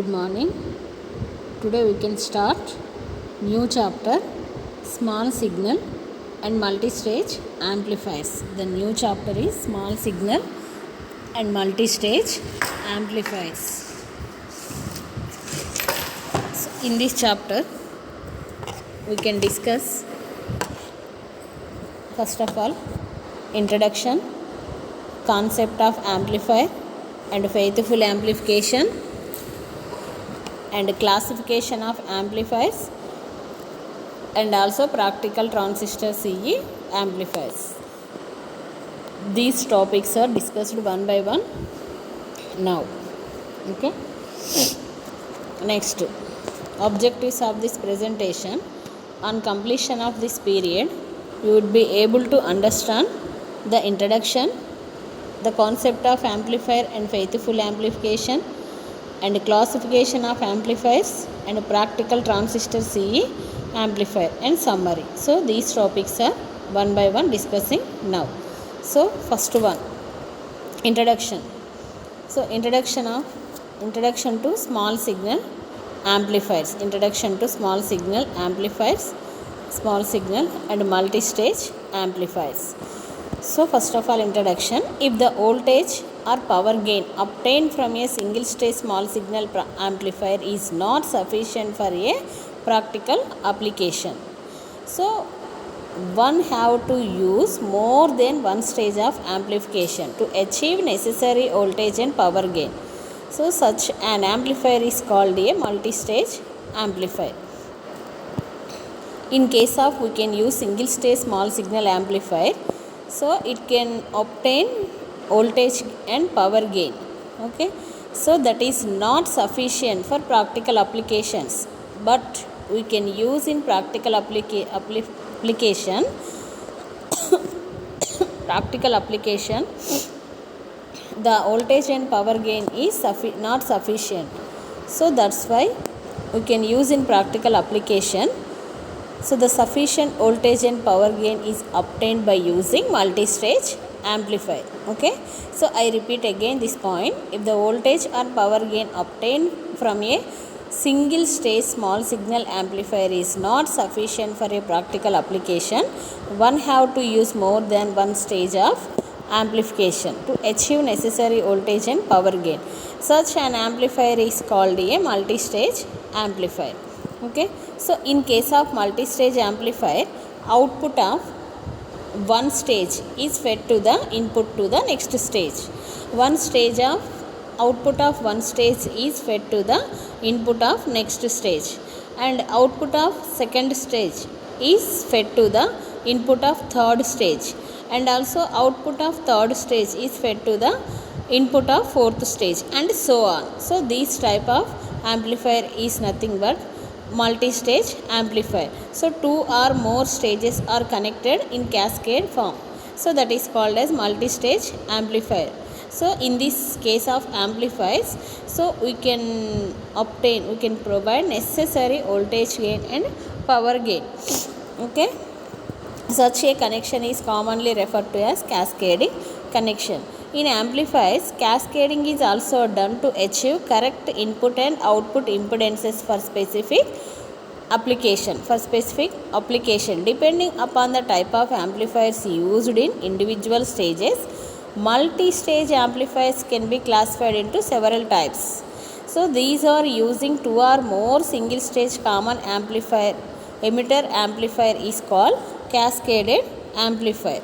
Good morning. Today we can start new chapter, small signal and multi-stage amplifiers. The new chapter is small signal and multi-stage amplifiers. So in this chapter we can discuss first of all introduction, concept of amplifier and faithful amplification, and classification of amplifiers, and also practical transistor CE amplifiers. These topics are discussed one by one now. Okay. Next, objectives of this presentation. On completion of this period, you would be able to understand the introduction, the concept of amplifier and faithful amplification, and classification of amplifiers, and practical transistor CE amplifier, and summary. So these topics are one by one discussing now. So first one, introduction. So introduction to small signal amplifiers. Introduction to small signal amplifiers, small signal and multi-stage amplifiers. So first of all, introduction. If the voltage or power gain obtained from a single stage small signal amplifier is not sufficient for a practical application, so one have to use more than one stage of amplification to achieve necessary voltage and power gain. So such an amplifier is called a multi-stage amplifier. In case of, we can use single stage small signal amplifier, so it can obtain voltage and power gain. Okay, so that is not sufficient for practical applications, but we can use in practical application practical application, the voltage and power gain is not sufficient. So that's why we can use in practical application. So the sufficient voltage and power gain is obtained by using multi-stage amplifier. Okay, so I repeat again this point. If the voltage or power gain obtained from a single stage small signal amplifier is not sufficient for a practical application, one have to use more than one stage of amplification to achieve necessary voltage and power gain. Such an amplifier is called a multi-stage amplifier. Okay, so in case of multi-stage amplifier, output of one stage is fed to the input to the next stage. One stage of output of one stage is fed to the input of next stage, and output of second stage is fed to the input of third stage, and also output of third stage is fed to the input of fourth stage, and so on. So this type of amplifier is nothing but multi-stage amplifier. So two or more stages are connected in cascade form, so that is called as multi-stage amplifier. So in this case of amplifiers, so we can provide necessary voltage gain and power gain. Okay, such a connection is commonly referred to as cascading connection. In amplifiers, cascading is also done to achieve correct input and output impedances for specific application. Depending upon the type of amplifiers used in individual stages, multi-stage amplifiers can be classified into several types. So these are using two or more single stage common amplifier. Emitter amplifier is called cascaded amplifier.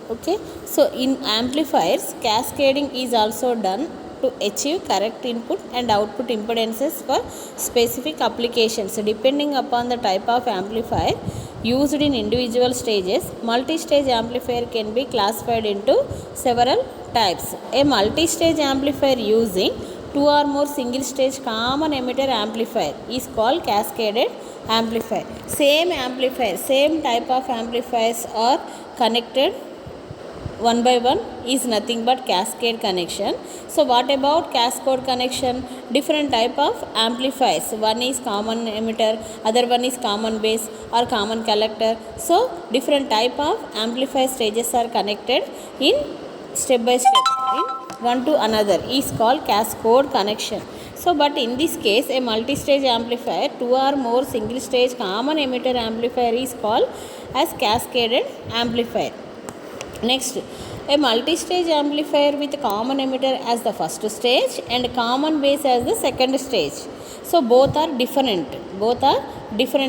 Okay, so in amplifiers, cascading is also done to achieve correct input and output impedances for specific applications. Depending upon the type of amplifier used in individual stages, multi-stage amplifier can be classified into several types. A multi-stage amplifier using two or more single stage common emitter amplifier is called cascaded amplifier. Same amplifier, same type of amplifiers are connected one by one is nothing but cascade connection. So what about cascade connection? Different type of amplifiers. One is common emitter, other one is common base or common collector. So different type of amplifier stages are connected in step by step in one to another is called cascade connection. So but in this case a multi-stage amplifier, two or more single stage common emitter amplifier is called as cascaded amplifier. Next, a multi-stage amplifier with common emitter as the first stage and common base as the second stage. So both are different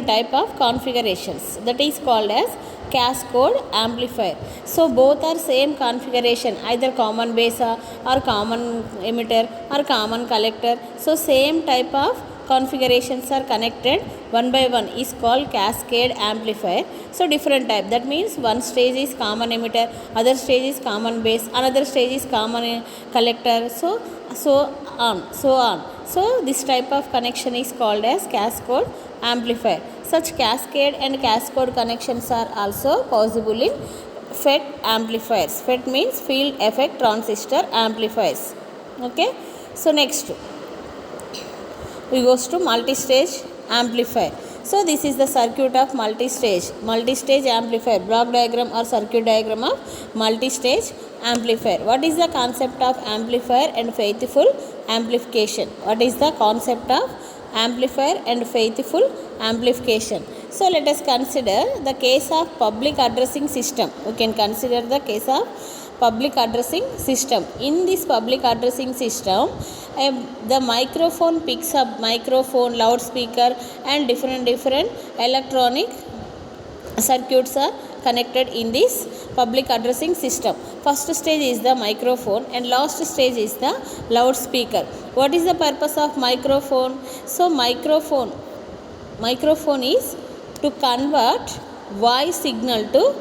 type of configurations, that is called as cascade amplifier. So both are same configuration, either common base or common emitter or common collector. So same type of configurations are connected one by one is called cascade amplifier. So different type, that means one stage is common emitter, other stage is common base, another stage is common collector, so on. So this type of connection is called as cascade amplifier. Such cascade and cascade connections are also possible in FET amplifiers. FET means field effect transistor amplifiers. Okay, so next we goes to multi-stage amplifier. So this is the circuit of multi-stage amplifier, block diagram or circuit diagram of multi-stage amplifier. What is the concept of amplifier and faithful amplification? What is the concept of amplifier and faithful amplification? So let us consider the case of public addressing system. We can consider the case of public addressing system. In this public addressing system, the microphone picks up microphone, loudspeaker and different electronic circuits are connected in this public addressing system. First stage is the microphone and last stage is the loudspeaker. What is the purpose of microphone? So microphone is to convert voice signal to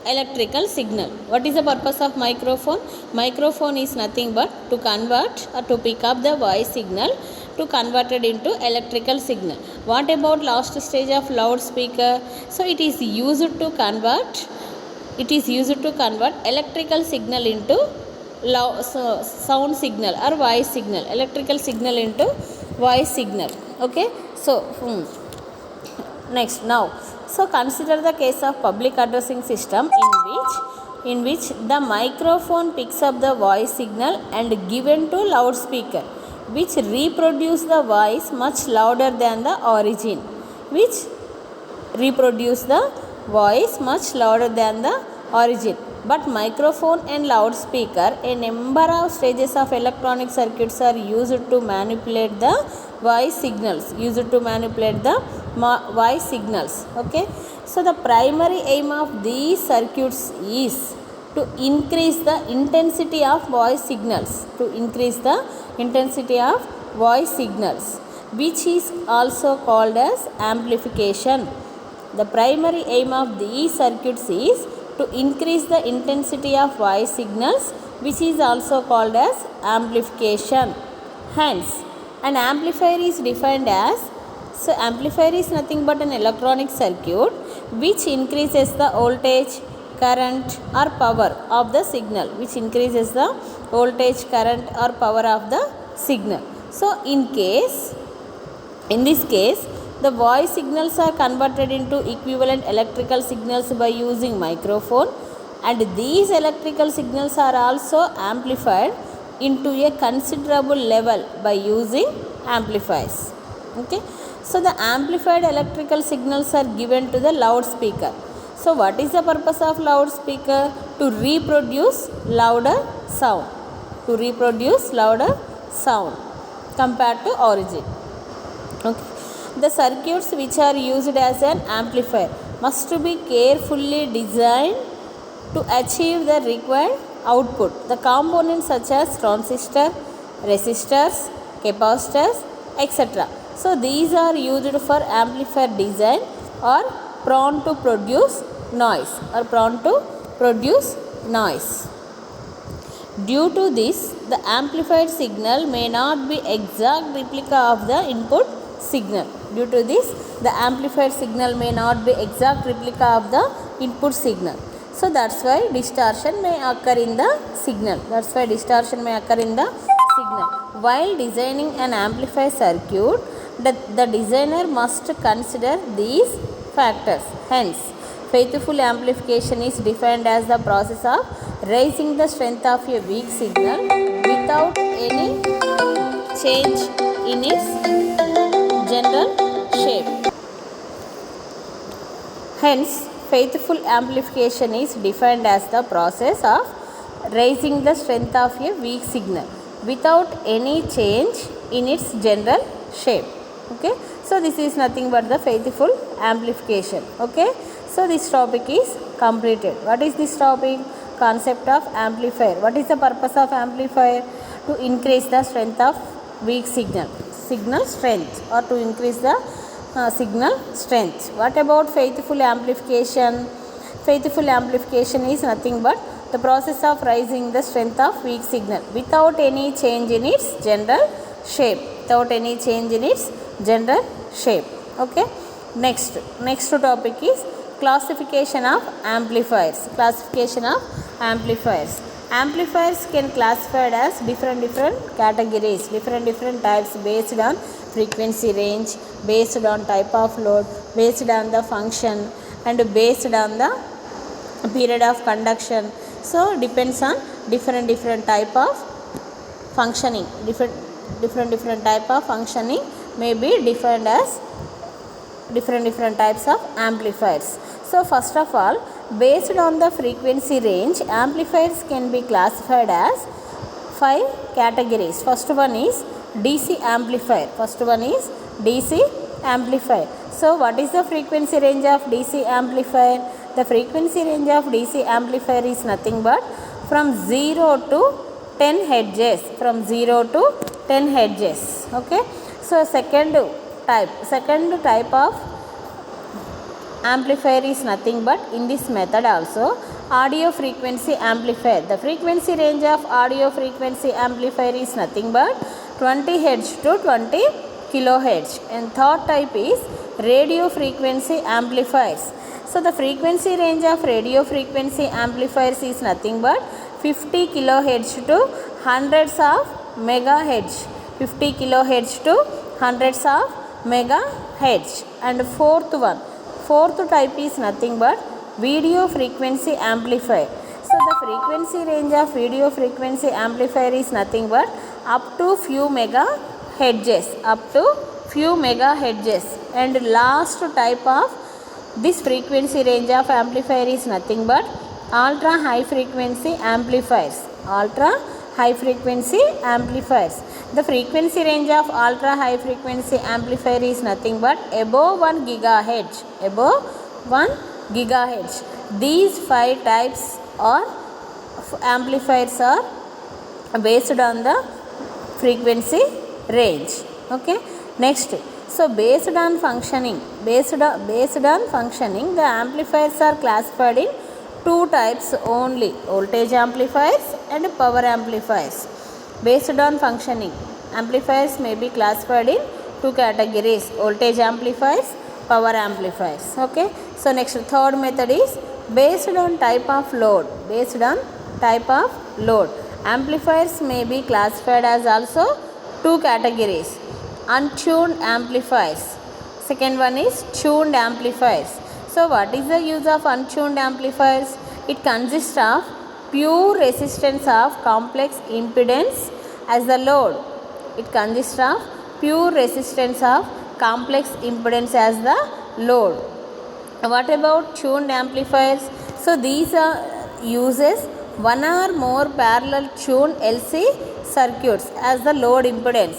electrical signal. What is the purpose of microphone? Microphone is nothing but to convert or to pick up the voice signal to convert it into electrical signal. What about last stage of loudspeaker? So it is used to convert electrical signal into sound signal or voice signal, electrical signal into voice signal. Okay, so next, now so consider the case of public addressing system in which the microphone picks up the voice signal and given to loudspeaker, which reproduce the voice much louder than the origin. But microphone and loudspeaker, a number of stages of electronic circuits are used to manipulate the voice signals. Okay, so the primary aim of these circuits is to increase the intensity of voice signals, which is also called as amplification. The primary aim of these circuits is to increase the intensity of voice signals, which is also called as amplification. Hence, an amplifier is defined as, so amplifier is nothing but an electronic circuit which increases the voltage, current or power of the signal, So in this case, the voice signals are converted into equivalent electrical signals by using microphone, and these electrical signals are also amplified into a considerable level by using amplifiers. Okay, so the amplified electrical signals are given to the loudspeaker. So what is the purpose of loudspeaker? To reproduce louder sound, compared to origin. Okay, the circuits which are used as an amplifier must be carefully designed to achieve the required output. The components such as transistor, resistors, capacitors, etc. So these are used for amplifier design or prone to produce noise. Due to this, the amplified signal may not be exact replica of the input signal. So that's why distortion may occur in the signal. While designing an amplifier circuit, the designer must consider these factors. Hence, faithful amplification is defined as the process of raising the strength of a weak signal without any change in its general shape. Hence, faithful amplification is defined as the process of raising the strength of a weak signal without any change in its general shape. Okay, so this is nothing but the faithful amplification. Okay, so this topic is completed. What is this topic? Concept of amplifier. What is the purpose of amplifier? To increase the strength of weak signal strength, or to increase the signal strength. What about faithful amplification? Faithful amplification is nothing but the process of raising the strength of weak signal without any change in its general shape. Without any change in its general shape. Okay. Next topic is classification of amplifiers. Classification of amplifiers. Amplifiers can classified as different categories, different types based on frequency range, based on type of load, based on the function, and based on the period of conduction. So depends on different type of functioning. Different type of functioning may be defined as different types of amplifiers. So first of all, based on the frequency range, amplifiers can be classified as 5 categories. First one is DC amplifier. So what is the frequency range of DC amplifier? The frequency range of DC amplifier is nothing but from 0 to 10 hertz. Okay. So second type of amplifier is nothing but, in this method also, audio frequency amplifier. The frequency range of audio frequency amplifier is nothing but 20 Hz to 20 kHz. And third type is radio frequency amplifiers. So the frequency range of radio frequency amplifiers is nothing but 50 kHz to hundreds of megahertz. 50 kHz to hundreds of megahertz. And fourth type is nothing but video frequency amplifier. So the frequency range of video frequency amplifier is nothing but up to few megahertz. And last type of this frequency range of amplifier is nothing but ultra high frequency amplifiers. The frequency range of ultra high frequency amplifier is nothing but above 1 gigahertz. These 5 types of amplifiers are based on the frequency range. Okay. Next, so based on functioning, the amplifiers are classified in 2 types only: voltage amplifiers and power amplifiers. Based on functioning, amplifiers may be classified in 2 categories: voltage amplifiers, power amplifiers. Okay. So next, third method is based on type of load. Amplifiers may be classified as also 2 categories: untuned amplifiers. Second one is tuned amplifiers. So what is the use of untuned amplifiers? It consists of pure resistance of complex impedance as the load. What about tuned amplifiers? So these are uses one or more parallel tuned LC circuits as the load impedance.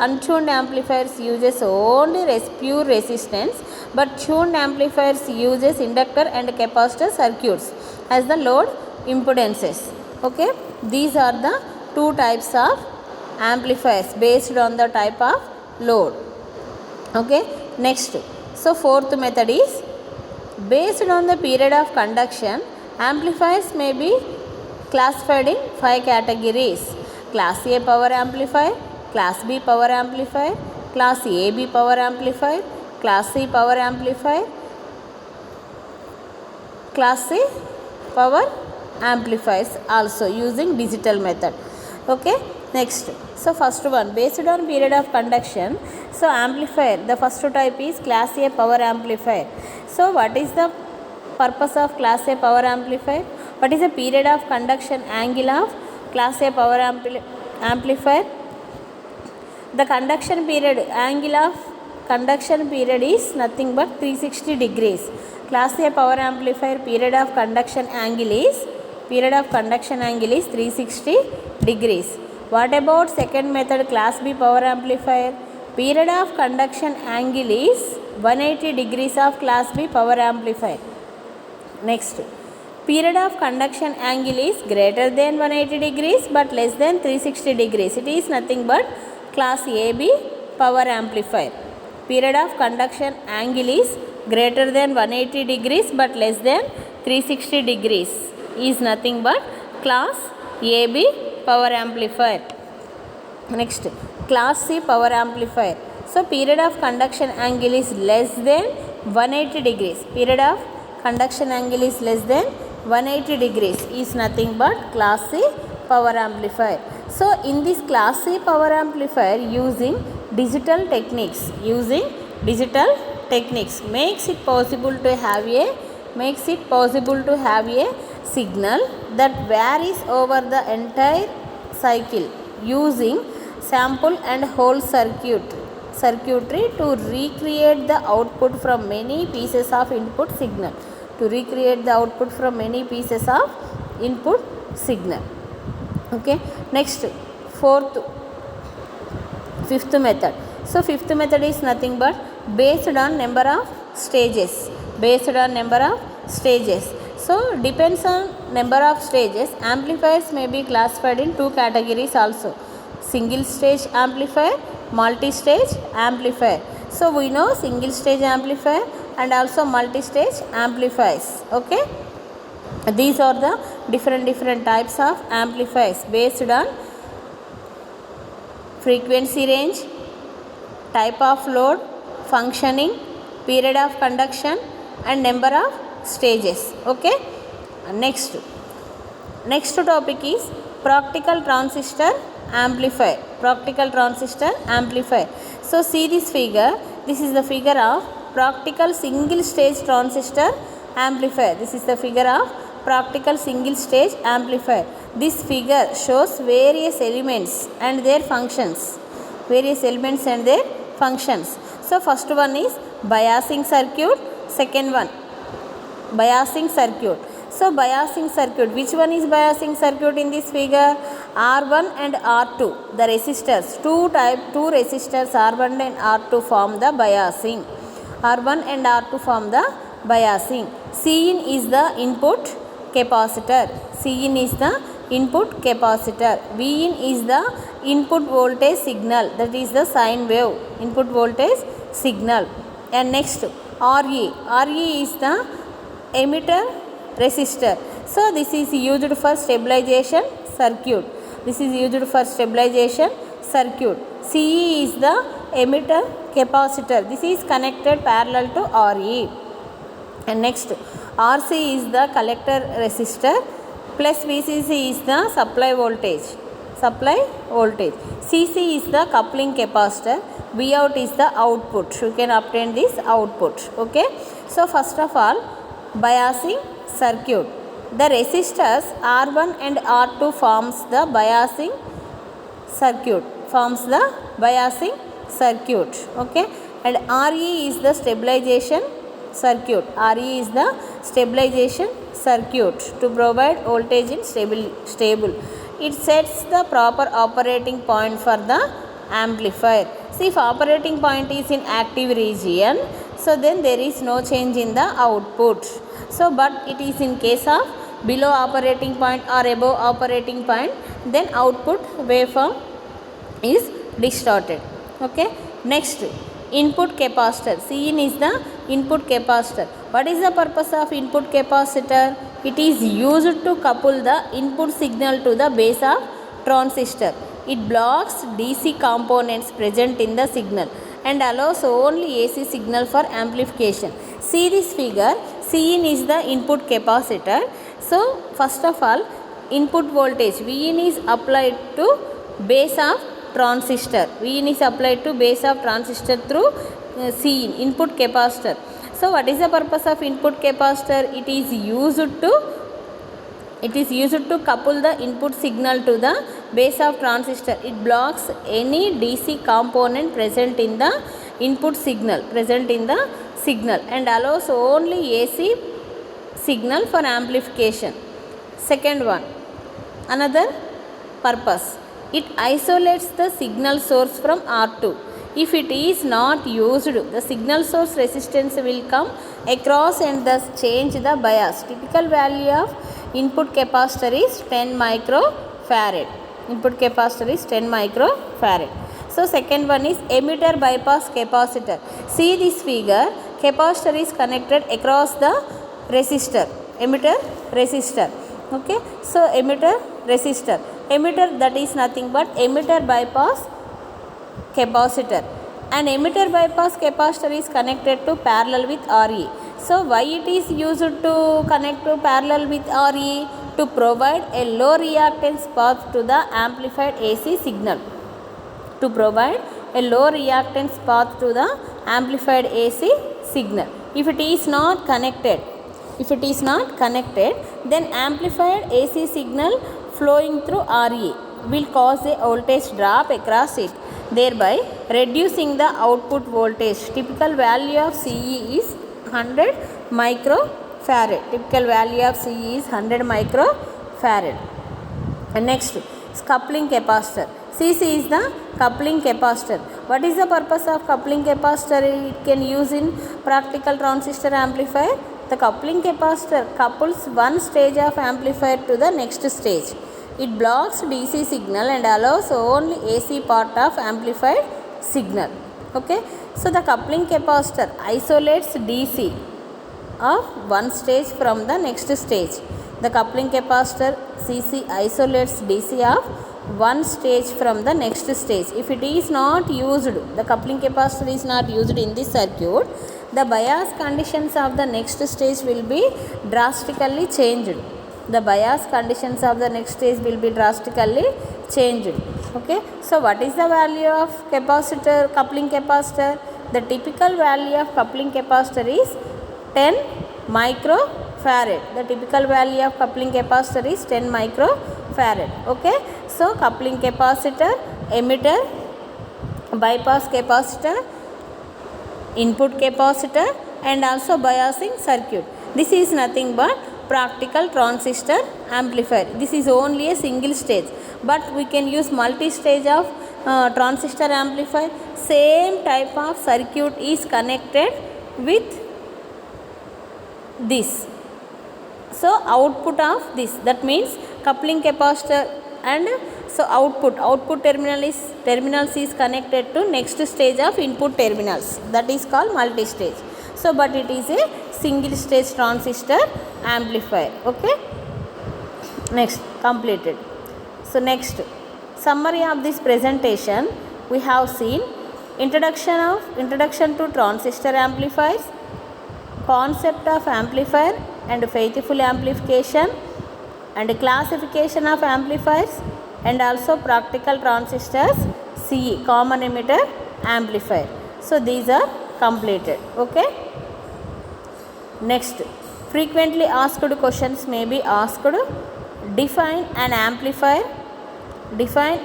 Untuned amplifiers uses only pure resistance, but tuned amplifiers uses inductor and capacitor circuits as the load impedances. Okay, these are the 2 types of amplifiers based on the type of load. Okay, next, so fourth method is based on the period of conduction. Amplifiers may be classified in 5 categories: Class A power amplifier, Class B power amplifier, Class AB power amplifier, Class C power amplifier, Class C power amplifiers also using digital method. Okay, next, so first one, based on period of conduction. So amplifier, the first type is Class A power amplifier. So what is the purpose of Class A power amplifier? What is the period of conduction angle of Class A power amplifier? amplifier. The conduction period, angle of conduction period is nothing but 360 degrees. Class A power amplifier period of conduction angle is 360 degrees. What about second method, class B power amplifier? Period of conduction angle is 180 degrees of class B power amplifier. Next, period of conduction angle is greater than 180 degrees but less than 360 degrees. It is nothing but class AB power amplifier. Period of conduction angle is greater than 180 degrees but less than 360 degrees is nothing but class AB power amplifier. Next, class C power amplifier. So period of conduction angle is less than 180 degrees. Period of conduction angle is less than 180 degrees is nothing but class C power amplifier. So in this class C power amplifier, using digital techniques makes it possible to have a signal that varies over the entire cycle using sample and hold circuitry to recreate the output from many pieces of input signal. Okay, next, fifth method. So fifth method is nothing but based on number of stages. So depends on number of stages. Amplifiers may be classified in two categories also: single stage amplifier, multi-stage amplifier. So we know single stage amplifier and also multi-stage amplifiers. Okay, these are the different types of amplifiers based on frequency range, type of load, functioning, period of conduction and number of stages. Okay, next topic is practical transistor amplifier. So see this figure. This is the figure of practical single stage transistor amplifier. This figure shows various elements and their functions. So first one is biasing circuit, second one biasing circuit. So biasing circuit, which one is biasing circuit in this figure? R1 and R2, the resistors, two resistors R1 and R2 form the biasing. Cin is the input capacitor. Vin is the input voltage signal, that is the sine wave input voltage signal. And next, Re is the emitter resistor. So this is used for stabilization circuit. CE is the emitter capacitor. This is connected parallel to Re. And next, RC is the collector resistor plus VCC is the supply voltage. CC is the coupling capacitor. Vout is the output. You can obtain this output. Okay. So first of all, biasing circuit. The resistors R1 and R2 forms the biasing circuit. Okay. And RE is the stabilization circuit to provide voltage in stable. It sets the proper operating point for the amplifier. See, if operating point is in active region, so then there is no change in the output. So but it is in case of below operating point or above operating point, then output waveform is distorted. Okay. Next, input capacitor. Cin is the input capacitor. What is the purpose of input capacitor? It is used to couple the input signal to the base of transistor. It blocks DC components present in the signal and allows only AC signal for amplification. See this figure. Cin is the input capacitor. So first of all, input voltage Vin is applied to base of transistor. Through Cin, input capacitor. So what is the purpose of input capacitor? It is used to It is used to couple the input signal to the base of transistor. It blocks any DC component present in the input signal, and allows only AC signal for amplification. Second one, another purpose. It isolates the signal source from R2. If it is not used, the signal source resistance will come across and thus change the bias. Typical value of input capacitor is 10 microfarad. Input capacitor is 10 microfarad. So second one is emitter bypass capacitor. See this figure, capacitor is connected across the resistor, emitter resistor. Okay, so emitter resistor, emitter, that is nothing but emitter bypass capacitor, and emitter bypass capacitor is connected to parallel with RE. So why it is used to connect to parallel with RE? To provide a low reactance path to the amplified AC signal. To provide a low reactance path to the amplified AC signal. If it is not connected, then amplified AC signal flowing through RE will cause a voltage drop across it, thereby reducing the output voltage. Typical value of CE is 100 microfarad. Typical value of CE is 100 microfarad. And next is coupling capacitor. CC is the coupling capacitor. What is the purpose of coupling capacitor? It can use in practical transistor amplifier. The coupling capacitor couples one stage of amplifier to the next stage. It blocks DC signal and allows only AC part of amplified signal. Okay, so the coupling capacitor isolates DC of one stage from the next stage. The coupling capacitor CC isolates DC of one stage from the next stage. If it is not used, the coupling capacitor is not used in this circuit, the bias conditions of the next stage will be drastically changed. The bias conditions of the next stage will be drastically changed. Okay, so what is the value of capacitor, coupling capacitor? The typical value of coupling capacitor is 10 microfarad. The typical value of coupling capacitor is 10 microfarad. Okay, so coupling capacitor, emitter, bypass capacitor, input capacitor, and also biasing circuit. This is nothing but practical transistor amplifier. This is only a single stage, but we can use multi-stage of transistor amplifier. Same type of circuit is connected with this. So output of this, that means coupling capacitor, and so output terminals is connected to next stage of input terminals, that is called multi-stage. So but it is a single stage transistor amplifier. Okay, next, completed. So next, summary of this presentation, we have seen introduction to transistor amplifiers, concept of amplifier and faithful amplification, and classification of amplifiers, and also practical transistors, CE, common emitter amplifier. So these are completed. Okay, next, frequently asked questions may be asked. Define an amplifier, define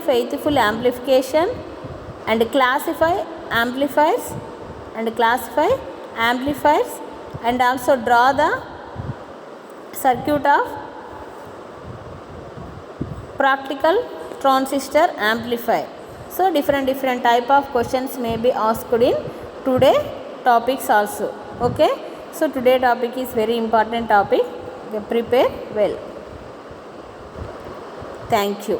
faithful amplification, and classify amplifiers, and also draw the circuit of practical transistor amplifier. So different type of questions may be asked in today topics also. Okay, so today topic is very important topic. Prepare well. Thank you.